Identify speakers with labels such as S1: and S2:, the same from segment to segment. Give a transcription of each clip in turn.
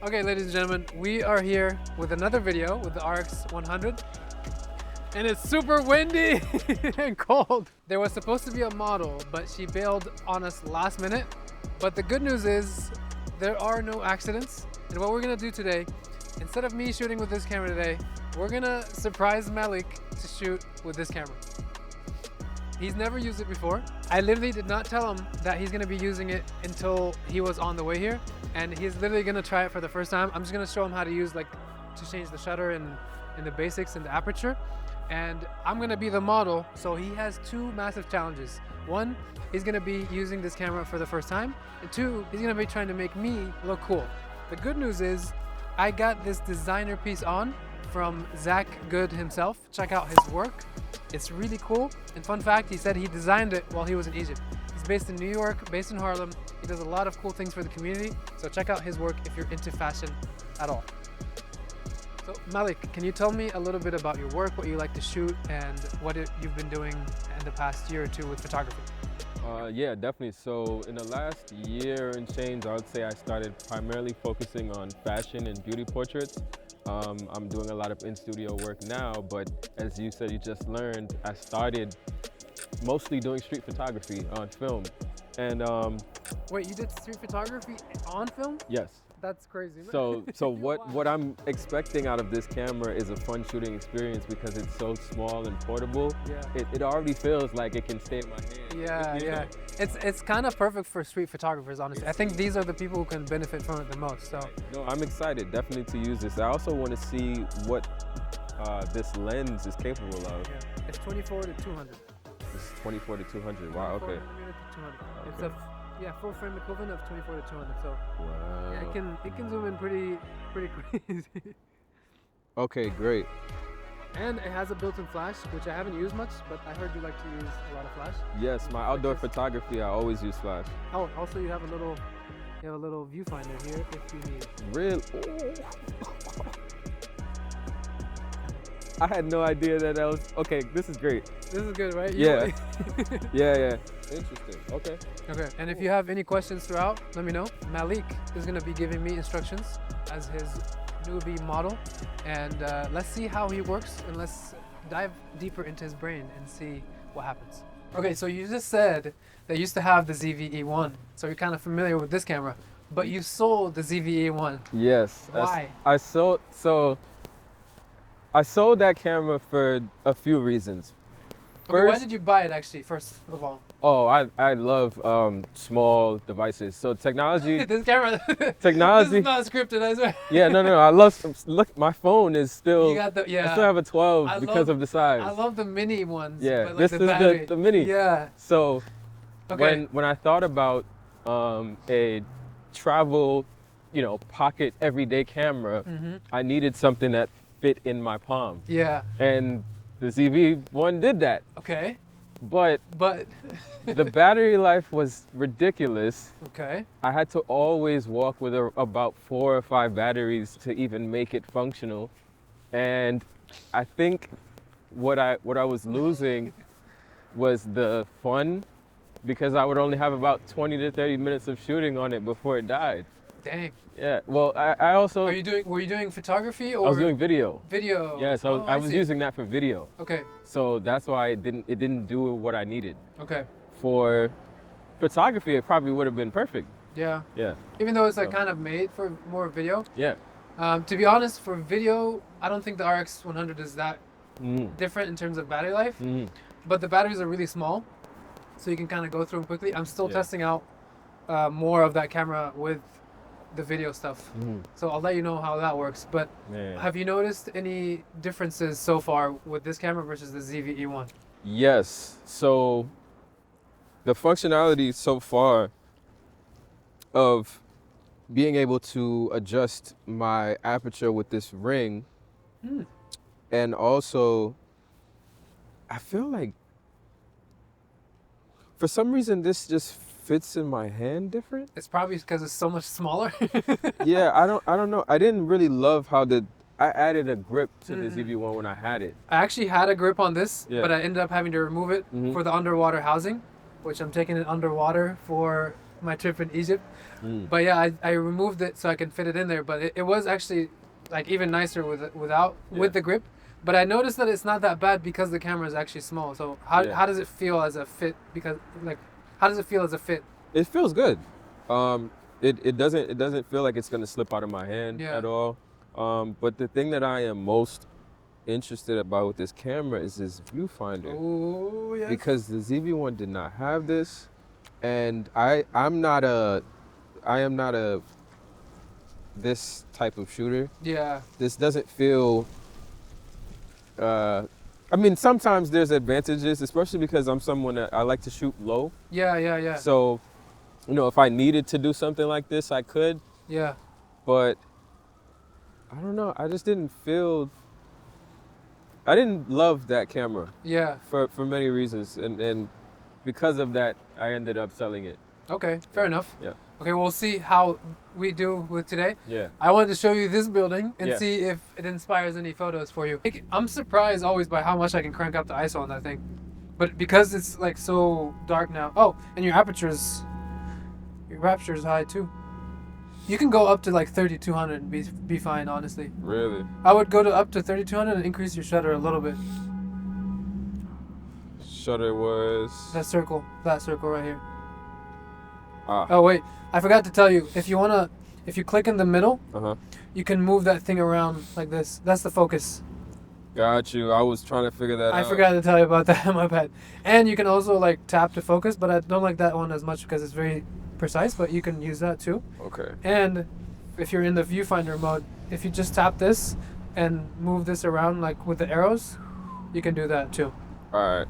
S1: Okay, ladies and gentlemen, we are here with another video with the RX100, and it's super windy and cold. There was supposed to be a model, but she bailed on us last minute. But the good news is there are no accidents. And what we're gonna do today, instead of me shooting with this camera today, we're gonna surprise Malieke to shoot with this camera. He's never used it before. I literally did not tell him that he's gonna be using it until he was on the way here. And he's literally gonna try it for the first time. I'm just gonna show him how to use, like, to change the shutter and the basics and the aperture. And I'm gonna be the model, so he has two massive challenges. One, he's gonna be using this camera for the first time. And two, he's gonna be trying to make me look cool. The good news is, I got this designer piece on from Zach Good himself. Check out his work. It's really cool. And fun fact, he said he designed it while he was in Egypt. He's based in New York, based in Harlem. He does a lot of cool things for the community. So check out his work if you're into fashion at all. So Malieke, can you tell me a little bit about your work, what you like to shoot, and what you've been doing in the past year or two with photography?
S2: Yeah, definitely. So in the last year and change, I would say I started primarily focusing on fashion and beauty portraits. I'm doing a lot of in-studio work now, but as you said, you just learned, I started mostly doing street photography on film. And
S1: Wait, you did street photography on film?
S2: yes.
S1: That's crazy, man.
S2: So what I'm expecting out of this camera is a fun shooting experience because it's so small and portable.
S1: Yeah.
S2: It already feels like it can stay in my hand.
S1: Yeah,
S2: You
S1: yeah.
S2: know?
S1: It's kind of perfect for street photographers, honestly. I think these are the people who can benefit from it the most. So
S2: No, I'm excited definitely to use this. I also want to see what this lens is capable of.
S1: yeah, it's 24 to 200.
S2: It's 24 to 200. Wow, okay.
S1: 24 millimeter to 200. It's a full frame equivalent of 24 to 200. So
S2: Wow.
S1: yeah, it can zoom in pretty crazy.
S2: Okay, great.
S1: And it has a built-in flash, which I haven't used much, but I heard you like to use a lot of flash.
S2: Yes, my outdoor photography, I always use flash.
S1: Oh, also you have a little viewfinder here if you need.
S2: Real. I had no idea that was. Okay, this is great.
S1: This is good, right?
S2: Yeah. Yeah. Interesting. Okay.
S1: Okay, and if you have any questions throughout, let me know. Malieke is gonna be giving me instructions as his newbie model, and let's see how he works, and let's dive deeper into his brain and see what happens. Okay, so you just said that you used to have the ZVE1, so you're kind of familiar with this camera, but you sold the ZVE1.
S2: Yes.
S1: Why?
S2: I sold that camera for a few reasons.
S1: Okay, why did you buy it actually, first of all?
S2: Oh, I love small devices. So technology.
S1: This camera.
S2: Technology.
S1: This is not scripted, I swear.
S2: Yeah, no. I love. Look, my phone is still.
S1: You got the
S2: I still have a 12 because of the size.
S1: I love the mini ones.
S2: Yeah,
S1: but, like,
S2: this
S1: the
S2: is
S1: battery.
S2: the mini.
S1: Yeah.
S2: So
S1: Okay.
S2: when I thought about a travel, pocket everyday camera, I needed something that fit in my palm.
S1: Yeah.
S2: And the ZVE1 did that.
S1: Okay.
S2: But
S1: But.
S2: the battery life was ridiculous.
S1: Okay.
S2: I had to always walk with about 4 or 5 batteries to even make it functional. And I think what I was losing was the fun, because I would only have about 20 to 30 minutes of shooting on it before it died.
S1: Dang.
S2: Yeah, well, I also...
S1: Were you doing photography or?
S2: I was doing video.
S1: Video.
S2: Yeah, so I was
S1: see.
S2: using that for video.
S1: Okay.
S2: So that's why it didn't do what I needed.
S1: Okay.
S2: For photography, it probably would have been perfect.
S1: Yeah.
S2: Yeah.
S1: Even though it's like kind of made for more video.
S2: Yeah.
S1: To be honest, for video, I don't think the RX100 is that different in terms of battery life. But the batteries are really small, so you can kind of go through them quickly. I'm still testing out more of that camera with the video stuff. So I'll let you know how that works. But have you noticed any differences so far with this camera versus the ZVE1?
S2: Yes. So the functionality so far of being able to adjust my aperture with this ring, and also I feel like for some reason this just fits in my hand different.
S1: It's probably because it's so much smaller.
S2: Yeah, I don't know. I didn't really love how I added a grip to the ZVE1 when I had it.
S1: I actually had a grip on this,
S2: Yeah.
S1: but I ended up having to remove it for the underwater housing, which I'm taking it underwater for my trip in Egypt. But yeah, I removed it so I can fit it in there. But it was actually like even nicer with the grip. But I noticed that it's not that bad because the camera is actually small. So how does it feel as a fit? Because like, how does it feel as a fit?
S2: It feels good. It doesn't feel like it's gonna slip out of my hand at all. But the thing that I am most interested about with this camera is this viewfinder.
S1: Oh yes.
S2: Because the ZVE1 did not have this, and I am not a this type of shooter.
S1: Yeah.
S2: This doesn't feel. I mean, sometimes there's advantages, especially because I'm someone that I like to shoot low.
S1: Yeah.
S2: So, you know, if I needed to do something like this, I could.
S1: Yeah.
S2: But I don't know. I just didn't feel. I didn't love that camera.
S1: Yeah.
S2: For many reasons, and because of that, I ended up selling it.
S1: Okay, fair enough.
S2: Yeah.
S1: Okay, we'll see how we do with today.
S2: Yeah.
S1: I wanted to show you this building and see if it inspires any photos for you. I'm surprised always by how much I can crank up the ISO on that thing. But because it's like so dark now. Oh, and your aperture is high too. You can go up to like 3200 and be fine, honestly.
S2: Really?
S1: I would go to up to 3200 and increase your shutter a little bit.
S2: Shutter was...
S1: That circle right here.
S2: Ah.
S1: Oh wait, I forgot to tell you. If you click in the middle, you can move that thing around like this. That's the focus.
S2: Got you. I was trying to figure that out.
S1: I forgot to tell you about that. My bad. And you can also like tap to focus, but I don't like that one as much because it's very precise. But you can use that too.
S2: Okay.
S1: And if you're in the viewfinder mode, if you just tap this and move this around like with the arrows, you can do that too.
S2: All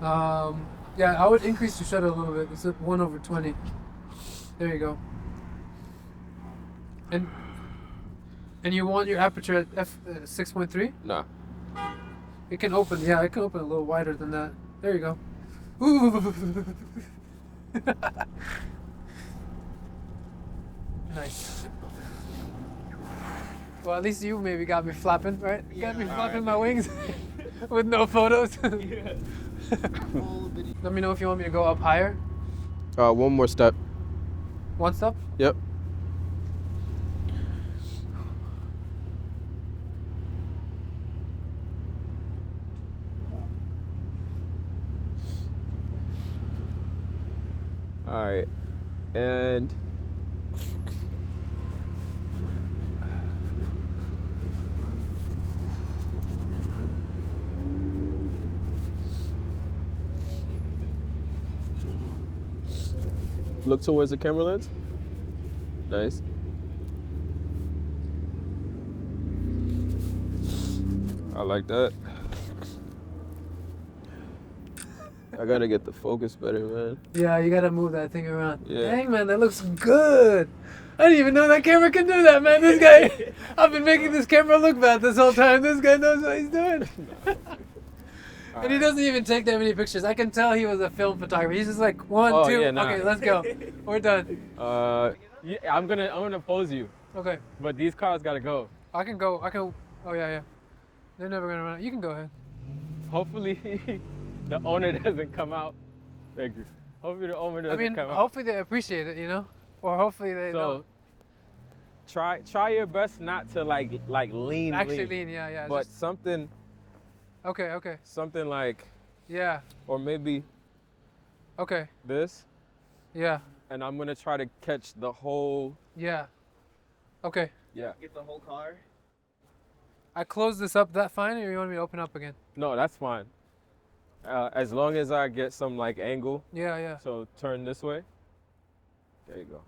S2: right.
S1: Yeah, I would increase your shutter a little bit. It's at 1/20. There you go. And you want your aperture at f6.3?
S2: Nah.
S1: It can open. Yeah, it can open a little wider than that. There you go. Ooh. Nice. Well, at least you maybe got me flapping, right? You got me flapping my wings with no photos. Let me know if you want me to go up higher.
S2: One more step.
S1: One step?
S2: Yep. All right. And look towards the camera lens. Nice. I like that. I gotta get the focus better, man.
S1: Yeah, you gotta move that thing around.
S2: Yeah.
S1: Dang, man, that looks good. I didn't even know that camera can do that, man. This guy, I've been making this camera look bad this whole time. This guy knows what he's doing. And he doesn't even take that many pictures. I can tell he was a film photographer. He's just like, one, two,
S2: yeah, nah.
S1: Okay, let's go. We're done.
S2: Yeah, I'm gonna pose you.
S1: Okay.
S2: But these cars gotta go.
S1: I can go. Oh, yeah. They're never gonna run out. You can go ahead.
S2: Hopefully the owner doesn't come out. Thank you. Hopefully the owner doesn't come out.
S1: Hopefully they appreciate it, you know? Or hopefully they don't.
S2: Try your best not to like lean.
S1: Actually lean, yeah.
S2: But something.
S1: Okay.
S2: Something like.
S1: Yeah.
S2: Or maybe.
S1: Okay.
S2: This.
S1: Yeah.
S2: And I'm gonna try to catch the whole.
S1: Yeah. Okay.
S2: Yeah.
S3: Get the whole car.
S1: I close this up that fine, or you want me to open up again?
S2: No, that's fine. As long as I get some like angle.
S1: Yeah.
S2: So turn this way. There you go.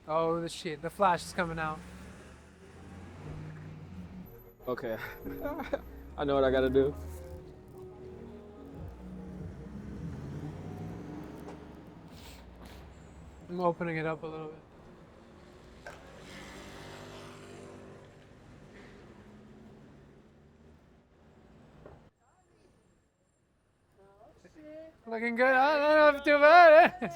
S1: Oh, the shit. The flash is coming out.
S2: Okay. I know what I gotta do.
S1: I'm opening it up a little bit. Looking good. I don't know if too bad. Eh?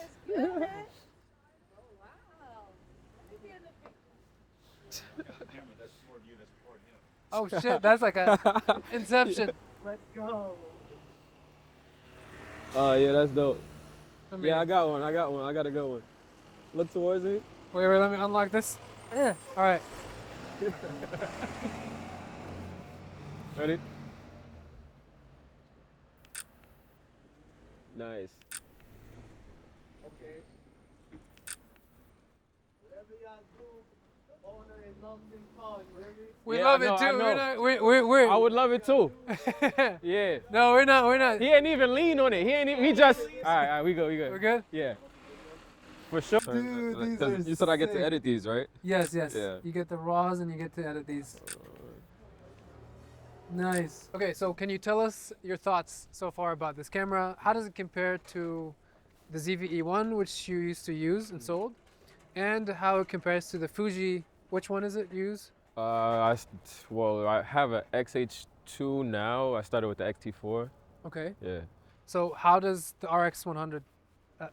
S1: Oh shit, that's like a Inception. Let's go.
S2: Oh yeah, that's dope. Yeah, I got one. I got a good one. Look towards me.
S1: Wait, let me unlock this. Yeah. All right.
S2: Ready? Nice.
S1: Okay. We
S2: Yeah,
S1: love
S2: I know,
S1: it too.
S2: I know.
S1: We're
S2: I would love it too. Yeah.
S1: No, we're not. We're not.
S2: He ain't even lean on it. He ain't even, he just. All right, we go.
S1: We're good?
S2: Yeah. For sure.
S1: Dude, these
S2: 'Cause
S1: are
S2: you said I get to
S1: sick.
S2: edit these, right?
S1: Yes, yes.
S2: Yeah.
S1: You get the raws and you get to edit these. Nice. Okay, so can you tell us your thoughts so far about this camera? How does it compare to the ZVE1, which you used to use and sold? And how it compares to the Fuji, which one is it you use?
S2: Well, I have an XH2 now. I started with the XT4.
S1: Okay.
S2: Yeah.
S1: So how does the RX100,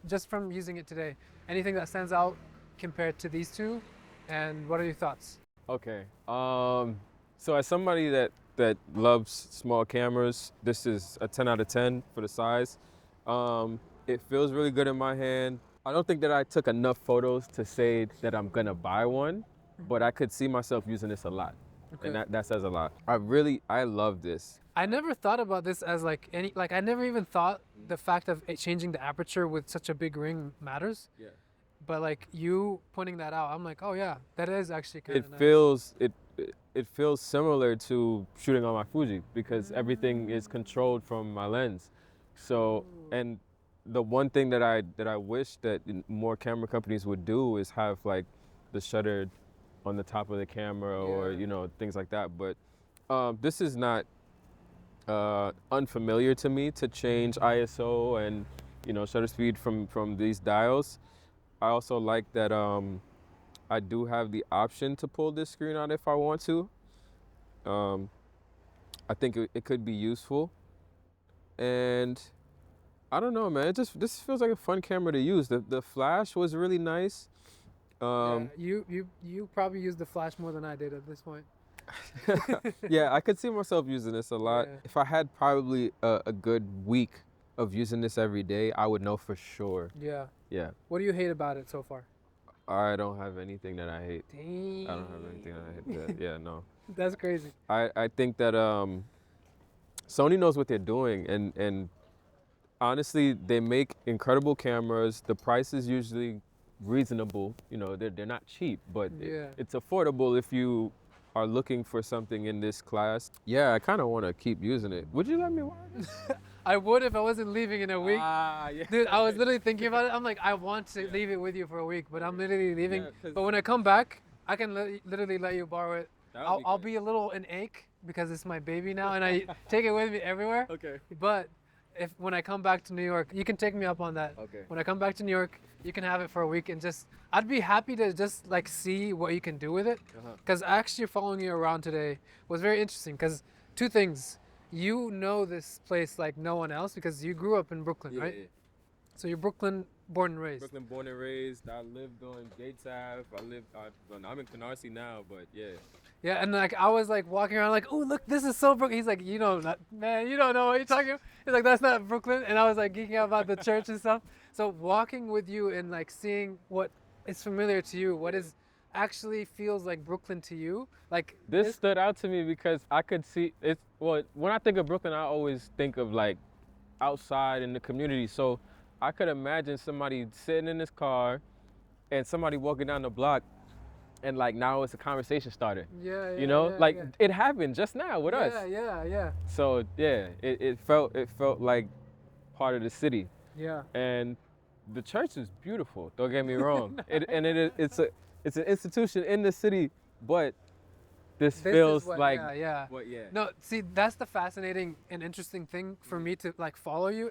S1: just from using it today, anything that stands out compared to these two? And what are your thoughts?
S2: Okay. So as somebody that loves small cameras, this is a 10 out of 10 for the size. It feels really good in my hand. I don't think that I took enough photos to say that I'm gonna buy one, but I could see myself using this a lot.
S1: Okay.
S2: And that says a lot. I love this.
S1: I never thought about this as like I never even thought the fact of it changing the aperture with such a big ring matters.
S2: Yeah.
S1: But like you pointing that out, I'm like, oh yeah, that is actually kind of nice.
S2: It feels similar to shooting on my Fuji because everything is controlled from my lens. So, and the one thing that I wish that more camera companies would do is have like the shutter on the top of the camera or things like that. But this is not unfamiliar to me to change ISO and shutter speed from these dials. I also like that I do have the option to pull this screen out if I want to. I think it could be useful, and I don't know, man. This feels like a fun camera to use. The flash was really nice.
S1: Yeah, you probably used the flash more than I did at this point.
S2: Yeah, I could see myself using this a lot.
S1: Yeah.
S2: If I had probably a good week of using this every day, I would know for sure.
S1: Yeah.
S2: Yeah.
S1: What do you hate about it so far?
S2: I don't have anything that I hate.
S1: Dang.
S2: I don't have anything that I hate. Yeah, no.
S1: That's crazy.
S2: I think that Sony knows what they're doing, and honestly, they make incredible cameras. The price is usually reasonable. They're not cheap, but it's affordable if you are looking for something in this class. Yeah, I kind of want to keep using it. Would you let me wear it?
S1: I would if I wasn't leaving in a week.
S2: Yeah.
S1: Dude, I was literally thinking about it. I'm like, I want to leave it with you for a week, but I'm literally leaving.
S2: Yeah,
S1: but when I come back, I can literally let you borrow it.
S2: That would
S1: I'll be a little in ache because it's my baby now and I take it with me everywhere.
S2: Okay.
S1: But when I come back to New York, you can take me up on that.
S2: Okay.
S1: When I come back to New York, you can have it for a week and I'd be happy to just like see what you can do with it. Because actually following you around today was very interesting because two things. You know this place like no one else because you grew up in Brooklyn, right?
S2: Yeah.
S1: So you're Brooklyn born and raised.
S2: Brooklyn born and raised. I lived on Gates Ave. I'm in Canarsie now, but yeah.
S1: Yeah, and like I was like walking around like, oh look, this is so Brooklyn. He's like, man, you don't know what you're talking about. He's like, that's not Brooklyn. And I was like geeking out about the church and stuff. So walking with you and like seeing what is familiar to you, what is actually feels like Brooklyn to you, like
S2: this stood out to me because I could see it. Well, when I think of Brooklyn, I always think of like outside in the community. So I could imagine somebody sitting in this car and somebody walking down the block and like now it's a conversation starter.
S1: Yeah.
S2: It happened just now with us.
S1: Yeah.
S2: So yeah, it felt like part of the city.
S1: Yeah.
S2: And the church is beautiful. Don't get me wrong. It's an institution in the city, but this feels like
S1: yeah.
S2: What, yeah.
S1: No, see, that's the fascinating and interesting thing for me to like follow you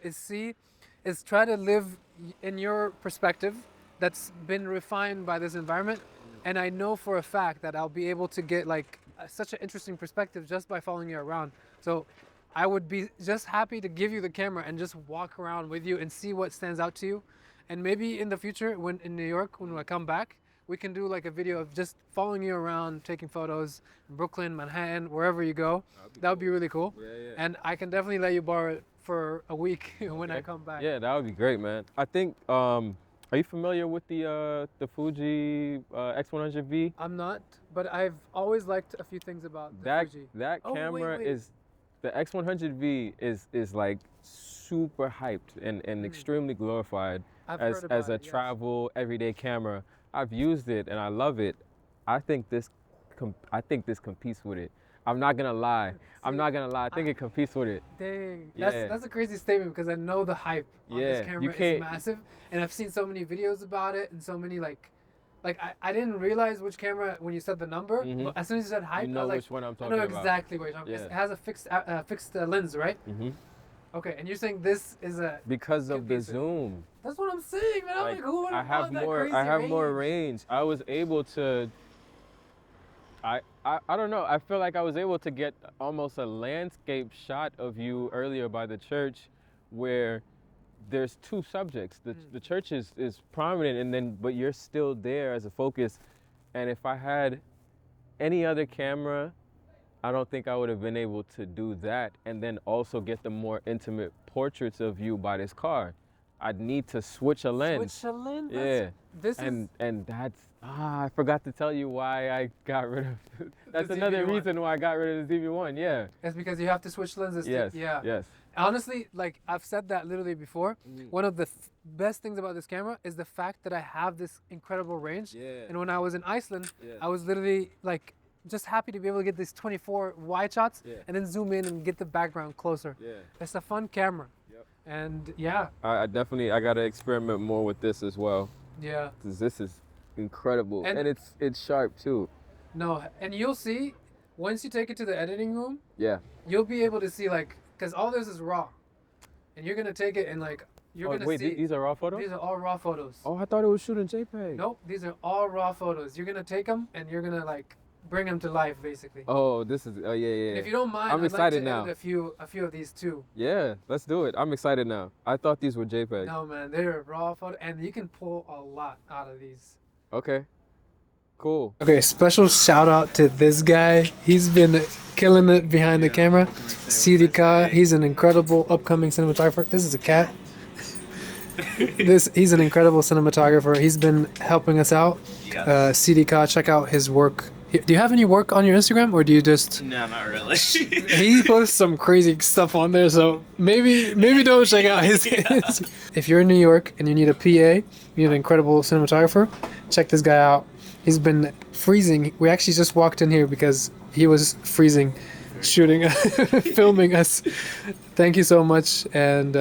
S1: is try to live in your perspective that's been refined by this environment. And I know for a fact that I'll be able to get like such an interesting perspective just by following you around. So I would be just happy to give you the camera and just walk around with you and see what stands out to you. And maybe in the future, when in New York, when I come back, we can do like a video of just following you around, taking photos in Brooklyn, Manhattan, wherever you go. That would be really cool.
S2: Yeah.
S1: And I can definitely let you borrow it for a week when I come back.
S2: Yeah, that would be great, man. I think, are you familiar with the Fuji X100V?
S1: I'm not, but I've always liked a few things about the Fuji.
S2: That
S1: Oh,
S2: camera
S1: wait.
S2: is, the X100V is like super hyped and extremely glorified
S1: I've
S2: as
S1: heard about
S2: a
S1: it, yes.
S2: travel everyday camera. I've used it and I love it. I think this competes with it. I'm not gonna lie. I think it competes with it.
S1: Dang,
S2: Yeah.
S1: that's a crazy statement because I know the hype on this
S2: Yeah,
S1: camera
S2: you
S1: is
S2: can't-
S1: massive, and I've seen so many videos about it and so many like I didn't realize which camera when you said the number. But as soon as you said hype,
S2: You know
S1: I was like,
S2: which one I'm
S1: I
S2: talking
S1: know
S2: about.
S1: exactly what you're talking about.
S2: Yeah.
S1: It has a fixed lens, right? Okay, and you're saying this is a
S2: Because of the
S1: competes with it.
S2: zoom.
S1: That's what I'm saying, man. I'm like, who would
S2: I
S1: have
S2: have
S1: thought that
S2: more.
S1: crazy
S2: I have more
S1: range?
S2: range. I was able to. I don't know. I feel like I was able to get almost a landscape shot of you earlier by the church, where there's two subjects. The church is prominent, and then but you're still there as a focus. And if I had any other camera, I don't think I would have been able to do that, and then also get the more intimate portraits of you by this car. I'd need to switch a lens.
S1: Switch a lens?
S2: Yeah.
S1: This
S2: and that's I forgot to tell you why I got rid of that's another
S1: ZVE1.
S2: reason why I got rid of the ZVE1. Yeah.
S1: It's because you have to switch lenses.
S2: Yes.
S1: Yeah.
S2: Yes.
S1: Honestly, like I've said that literally before. One of the best things about this camera is the fact that I have this incredible range.
S2: Yeah.
S1: And when I was in Iceland,
S2: Yeah.
S1: I was literally like just happy to be able to get these 24 wide shots and then zoom in and get the background closer.
S2: Yeah.
S1: It's a fun camera.
S2: Yep.
S1: And yeah.
S2: I definitely I gotta experiment more with this as well.
S1: Yeah.
S2: Cause this is incredible.
S1: And-
S2: And it's sharp too.
S1: No, and you'll see once you take it to the editing room,
S2: Yeah.
S1: you'll be able to see like, cause all this is raw, and you're gonna take it and like you're gonna
S2: wait,
S1: see.
S2: these are raw photos?
S1: These are all raw photos.
S2: Oh, I thought it was shooting JPEG.
S1: Nope, these are all raw photos. You're gonna take them and you're gonna like bring them to life, basically.
S2: Oh, this is yeah.
S1: And if you don't mind,
S2: I'm
S1: I'd
S2: excited
S1: like to
S2: now.
S1: edit a few of these too.
S2: Yeah, let's do it. I'm excited now. I thought these were JPEG.
S1: No man, they're raw photo, and you can pull a lot out of these.
S2: Okay. Cool.
S1: Okay, special shout out to this guy. He's been killing it behind the camera. CDK, he's an incredible upcoming cinematographer. This is a cat. He's an incredible cinematographer. He's been helping us out. CDK, check out his work. Do you have any work on your Instagram, or do you just?
S3: No, not really.
S1: He posts some crazy stuff on there, so maybe don't check out his. If you're in New York and you need a PA, you need an incredible cinematographer, check this guy out. He's been freezing. We actually just walked in here because he was freezing, shooting, filming us. Thank you so much, and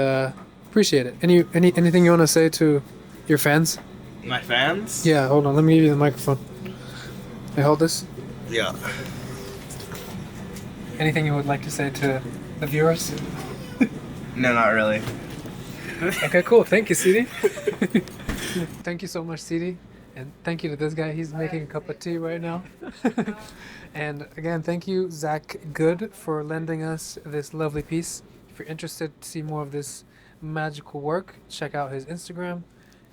S1: appreciate it. Anything you want to say to your fans?
S3: My fans?
S1: Yeah, hold on. Let me give you the microphone. I hold this.
S3: Yeah.
S1: Anything you would like to say to the viewers?
S3: No, not really.
S1: Okay, cool. Thank you, CD. Thank you so much, CD. And thank you to this guy. He's making a cup of tea right now. And again, thank you, Zach Good, for lending us this lovely piece. If you're interested to see more of this magical work, check out his Instagram.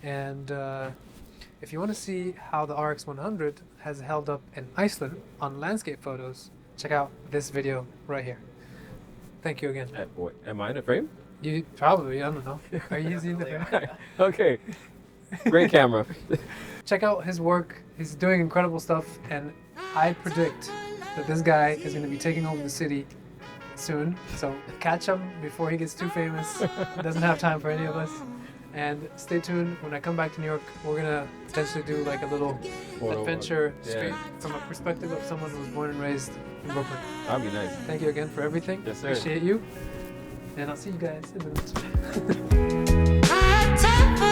S1: And if you want to see how the RX100 has held up in Iceland on landscape photos, check out this video right here. Thank you again.
S2: Wait, am I in a frame?
S1: You probably, I don't know. Are you using the
S2: Okay. Great camera.
S1: Check out his work. He's doing incredible stuff, and I predict that this guy is going to be taking over the city soon. So catch him before he gets too famous. Doesn't have time for any of us. And stay tuned. When I come back to New York, we're going to potentially do like a little adventure street from a perspective of someone who was born and raised in Brooklyn.
S2: That'd be nice.
S1: Thank you again for everything.
S2: Yes, sir.
S1: Appreciate you. And I'll see you guys in the next one.